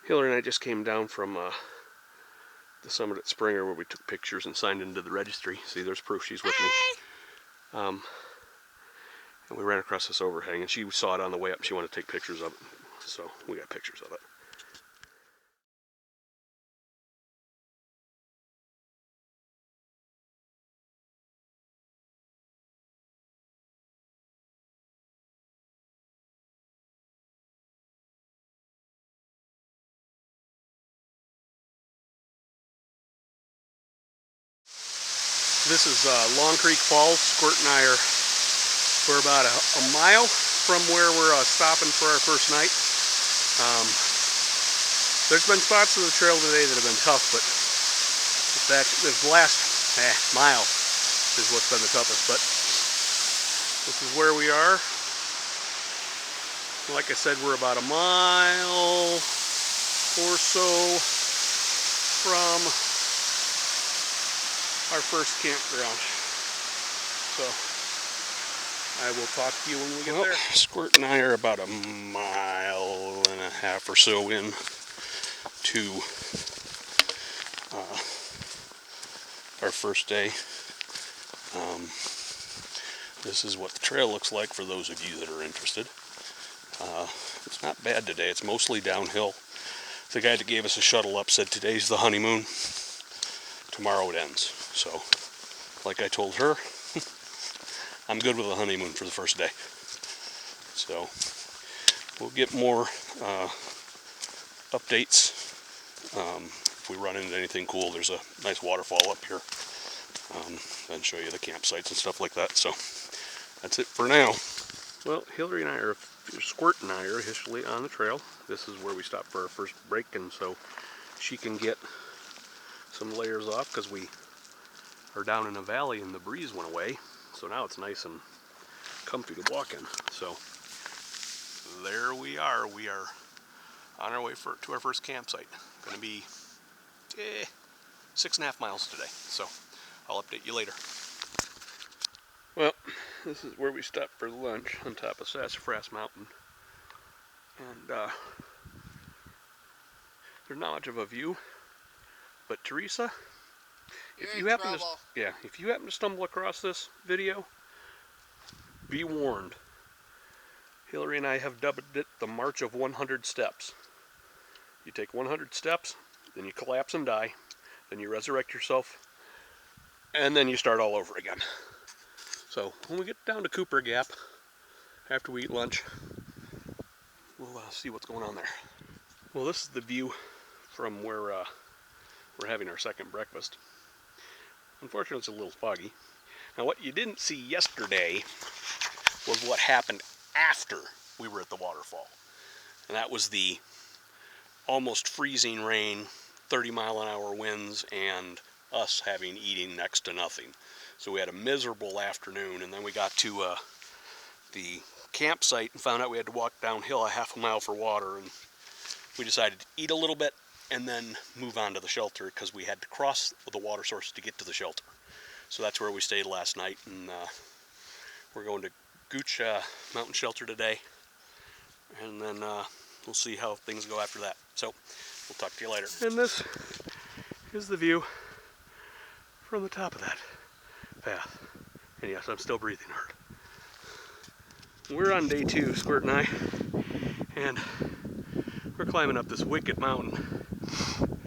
Hillary and I just came down from the summit at Springer where we took pictures and signed into the registry. See, there's proof she's with me. And we ran across this overhang, and she saw it on the way up and she wanted to take pictures of it. So we got pictures of it. This is Long Creek Falls. Squirt and I we're about a mile from where we're stopping for our first night. There's been spots of the trail today that have been tough, but this last mile is what's been the toughest. But this is where we are. Like I said, we're about a mile or so from our first campground. So I will talk to you when we get there. Squirt and I are about a mile and a half or so in to our first day. This is what the trail looks like for those of you that are interested. It's not bad today. It's mostly downhill. The guy that gave us a shuttle up said today's the honeymoon. Tomorrow it ends. So, like I told her, I'm good with a honeymoon for the first day. So, we'll get more updates. If we run into anything cool, there's a nice waterfall up here. Then show you the campsites and stuff like that. So, that's it for now. Well, Hillary and I Squirt and I are officially on the trail. This is where we stopped for our first break, and so she can get some layers off because we are down in a valley and the breeze went away. So now it's nice and comfy to walk in. So there we are. We are on our way to our first campsite. Going to be 6.5 miles today. So I'll update you later. Well, this is where we stopped for lunch on top of Sassafras Mountain. And there's not much of a view. But Teresa, if you happen to stumble across this video, be warned. Hillary and I have dubbed it the March of 100 Steps. You take 100 steps, then you collapse and die, then you resurrect yourself, and then you start all over again. So when we get down to Cooper Gap, after we eat lunch, we'll see what's going on there. Well, this is the view from where we're having our second breakfast. Unfortunately, it's a little foggy. Now, what you didn't see yesterday was what happened after we were at the waterfall. And that was the almost freezing rain, 30-mile-an-hour winds, and us eating next to nothing. So we had a miserable afternoon, and then we got to the campsite and found out we had to walk downhill a half a mile for water, and we decided to eat a little bit and then move on to the shelter because we had to cross the water source to get to the shelter. So that's where we stayed last night, and we're going to Gooch Mountain Shelter today, and then we'll see how things go after that. So we'll talk to you later. And this is the view from the top of that path. And yes, I'm still breathing hard. We're on day 2, Squirt and I, and we're climbing up this wicked mountain.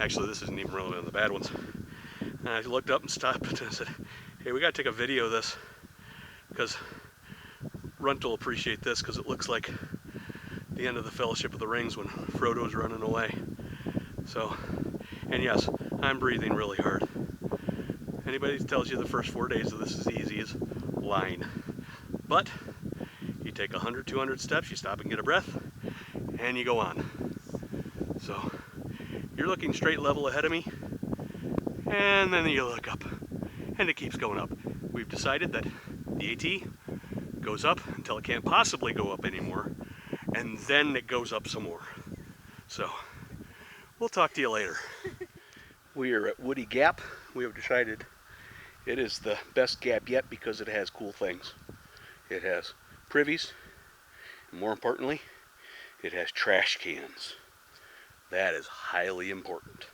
Actually, this isn't even really one of the bad ones. And I looked up and stopped and I said, hey, we gotta take a video of this because Runt will appreciate this because it looks like the end of the Fellowship of the Rings when Frodo's running away. So, and yes, I'm breathing really hard. Anybody who tells you the first 4 days of this is easy is lying. But you take 100, 200 steps, you stop and get a breath, and you go on. So you're looking straight level ahead of me, and then you look up, and it keeps going up. We've decided that the AT goes up until it can't possibly go up anymore, and then it goes up some more. So we'll talk to you later. We are at Woody Gap. We have decided it is the best gap yet because it has cool things. It has privies, and more importantly, it has trash cans. That is highly important.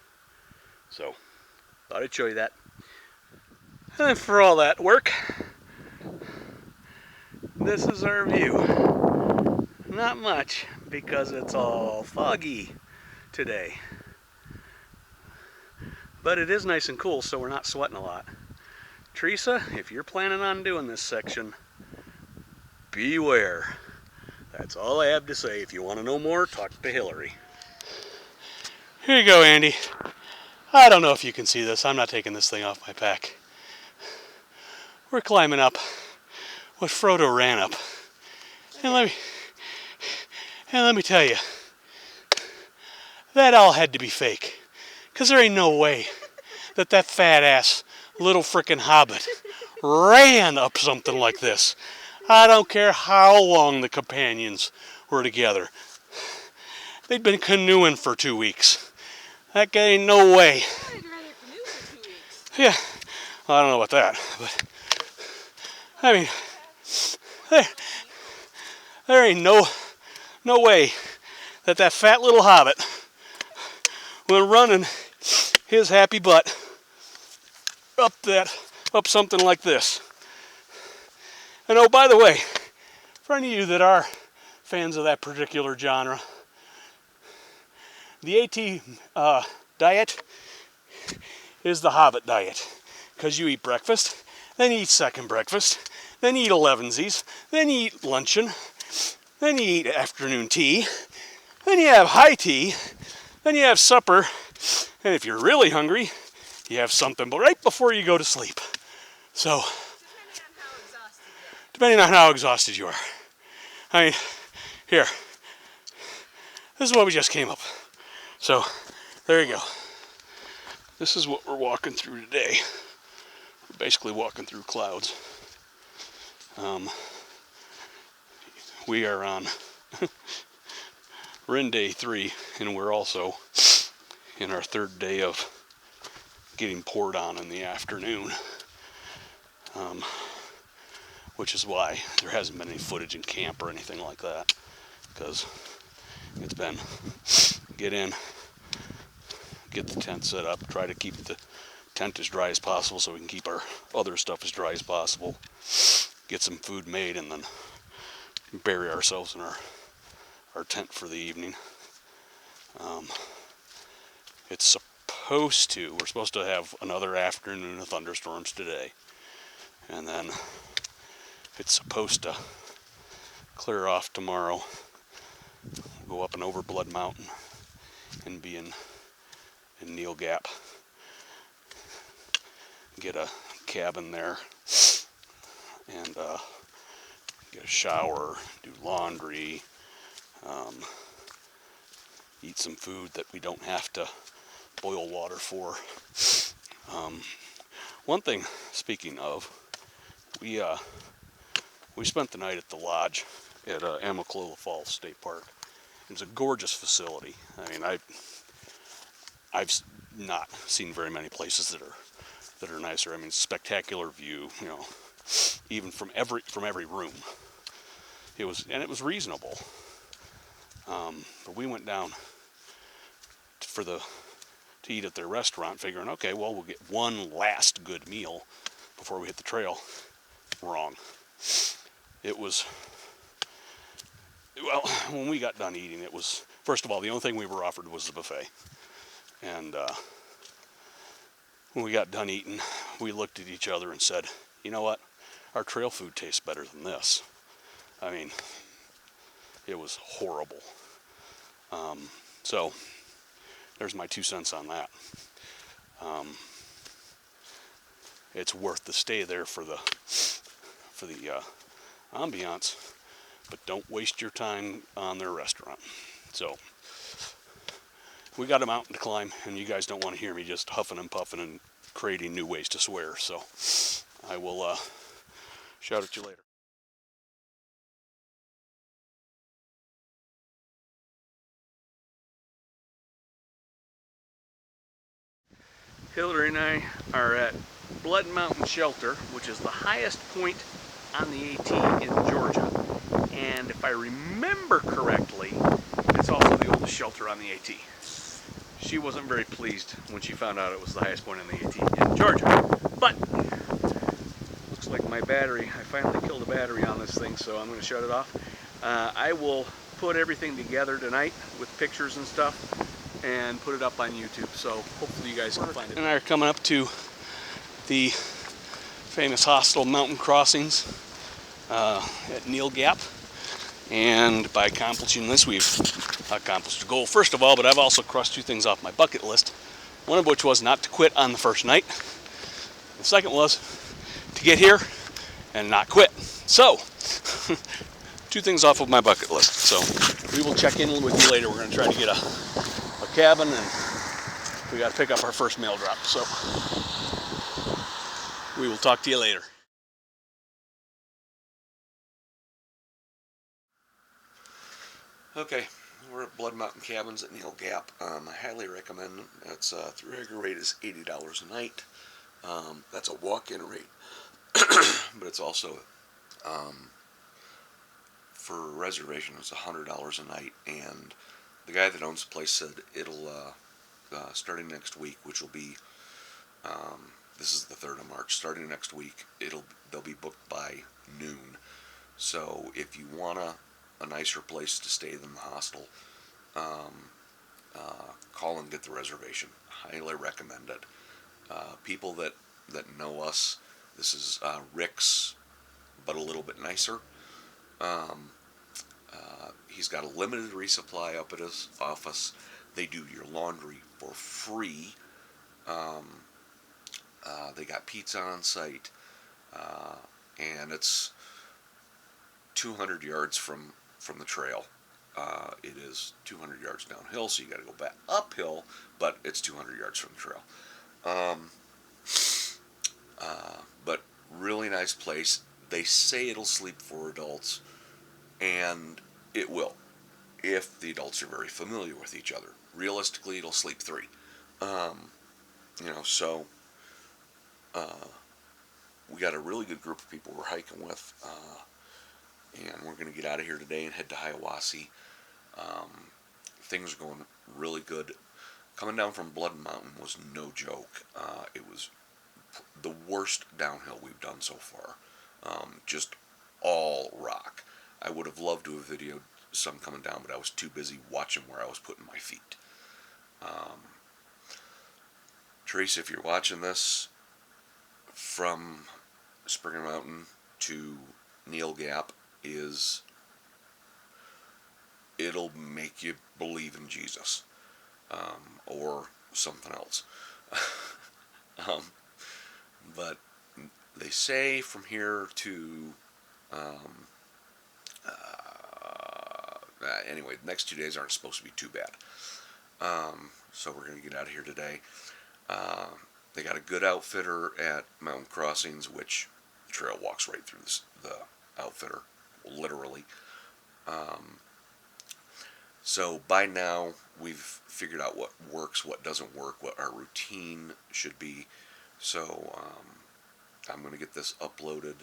So, thought I'd show you that. And for all that work, this is our view. Not much, because it's all foggy today. But it is nice and cool, so we're not sweating a lot. Teresa, if you're planning on doing this section, beware. That's all I have to say. If you want to know more, talk to Hillary. Here you go, Andy. I don't know if you can see this. I'm not taking this thing off my pack. We're climbing up what Frodo ran up. And let me tell you, that all had to be fake. Because there ain't no way that fat ass little frickin' hobbit ran up something like this. I don't care how long the companions were together. They'd been canoeing for 2 weeks. That guy ain't no way. I'd rather canoe for 2 weeks. Yeah, well, I don't know about that, but I mean, there ain't no way that fat little hobbit went running his happy butt up something like this. And oh, by the way, for any of you that are fans of that particular genre, the AT diet is the Hobbit diet. Because you eat breakfast, then you eat second breakfast, then you eat 11sies, then you eat luncheon, then you eat afternoon tea, then you have high tea, then you have supper, and if you're really hungry, you have something right before you go to sleep. So, depending on how exhausted you are. I mean, here, this is what we just came up. So, there you go. This is what we're walking through today. We're basically walking through clouds. We are on, we're in day 3, and we're also in our 3rd day of getting poured on in the afternoon. Which is why there hasn't been any footage in camp or anything like that. Because it's been get in, get the tent set up, try to keep the tent as dry as possible so we can keep our other stuff as dry as possible, get some food made, and then bury ourselves in our tent for the evening. We're supposed to have another afternoon of thunderstorms today, and then it's supposed to clear off tomorrow, go up and over Blood Mountain, and be in Neil Gap. Get a cabin there, and get a shower, do laundry, eat some food that we don't have to boil water for. One thing, speaking of, we spent the night at the lodge at Amicalola Falls State Park. It's a gorgeous facility. I mean, I've not seen very many places that are nicer. I mean, spectacular view, you know, even from every room. It was reasonable. But we went down to eat at their restaurant, figuring, okay, well, we'll get one last good meal before we hit the trail. Wrong. Well, when we got done eating, it was, first of all, the only thing we were offered was the buffet. And when we got done eating, we looked at each other and said, you know what? Our trail food tastes better than this. I mean, it was horrible. So, there's my 2 cents on that. It's worth the stay there for the ambiance, but don't waste your time on their restaurant. So, we got a mountain to climb, and you guys don't want to hear me just huffing and puffing and creating new ways to swear, so I will shout at you later. Hillary and I are at Blood Mountain Shelter, which is the highest point on the AT in Georgia. And if I remember correctly, it's also the oldest shelter on the AT. she wasn't very pleased when she found out it was the highest point in the AT in Georgia. But looks like my battery, I finally killed the battery on this thing, so I'm going to shut it off. I will put everything together tonight with pictures and stuff and put it up on YouTube, so hopefully you guys can find it. And I are coming up to the famous hostile mountain crossings at Neal Gap, and by accomplishing this we've accomplished a goal, first of all, but I've also crossed two things off my bucket list, one of which was not to quit on the first night. The second was to get here and not quit. So two things off of my bucket list. So we will check in with you later. We're going to try to get a cabin, and we got to pick up our first mail drop. So we will talk to you later. Okay, we're at Blood Mountain Cabins at Neal Gap. I highly recommend them. It's the regular rate is $80 a night. That's a walk-in rate, but it's also for a reservation it's $100 a night. And the guy that owns the place said it'll starting next week, which will be this is the 3rd of March. Starting next week, they'll be booked by noon. So if you want a nicer place to stay than the hostel, call and get the reservation. Highly recommend it. People that know us, this is Rick's, but a little bit nicer. He's got a limited resupply up at his office. They do your laundry for free. They got pizza on site, and it's 200 yards from the trail. It is 200 yards downhill, so you got to go back uphill, but it's 200 yards from the trail. But really nice place. They say it'll sleep 4 adults, and it will, if the adults are very familiar with each other. Realistically, it'll sleep 3. So we got a really good group of people we're hiking with, and we're going to get out of here today and head to Hiawassee. Things are going really good. Coming down from Blood Mountain was no joke. It was the worst downhill we've done so far. Just all rock. I would have loved to have videoed some coming down, but I was too busy watching where I was putting my feet. Teresa, if you're watching this, from Springer Mountain to Neal Gap it'll make you believe in Jesus, or something else. But they say from here to anyway, the next 2 days aren't supposed to be too bad. So we're going to get out of here today. They got a good outfitter at Mountain Crossings, which the trail walks right through the outfitter, literally. So by now, we've figured out what works, what doesn't work, what our routine should be. So I'm going to get this uploaded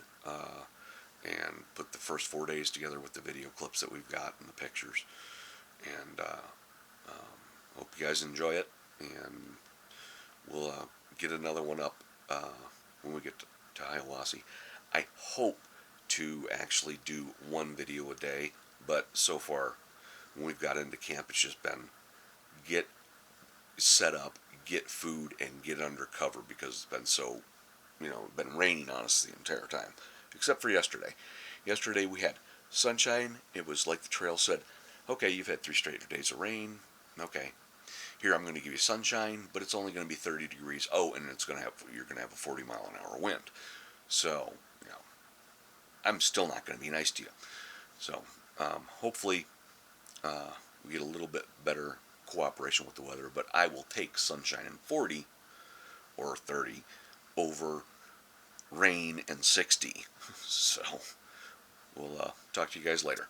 and put the first 4 days together with the video clips that we've got and the pictures. And hope you guys enjoy it. And we'll get another one up when we get to Hiawassee. I hope to actually do 1 video a day, but so far when we've got into camp, it's just been get set up, get food, and get under cover, because it's been so, been raining on us the entire time, except for yesterday. Yesterday we had sunshine. It was like the trail said, okay, you've had 3 straight days of rain. Okay, here I'm going to give you sunshine, but it's only going to be 30 degrees. Oh, and you're going to have a 40-mile-an-hour wind. So, I'm still not going to be nice to you. So, hopefully we get a little bit better cooperation with the weather, but I will take sunshine and 40 or 30 over rain and 60. So, we'll talk to you guys later.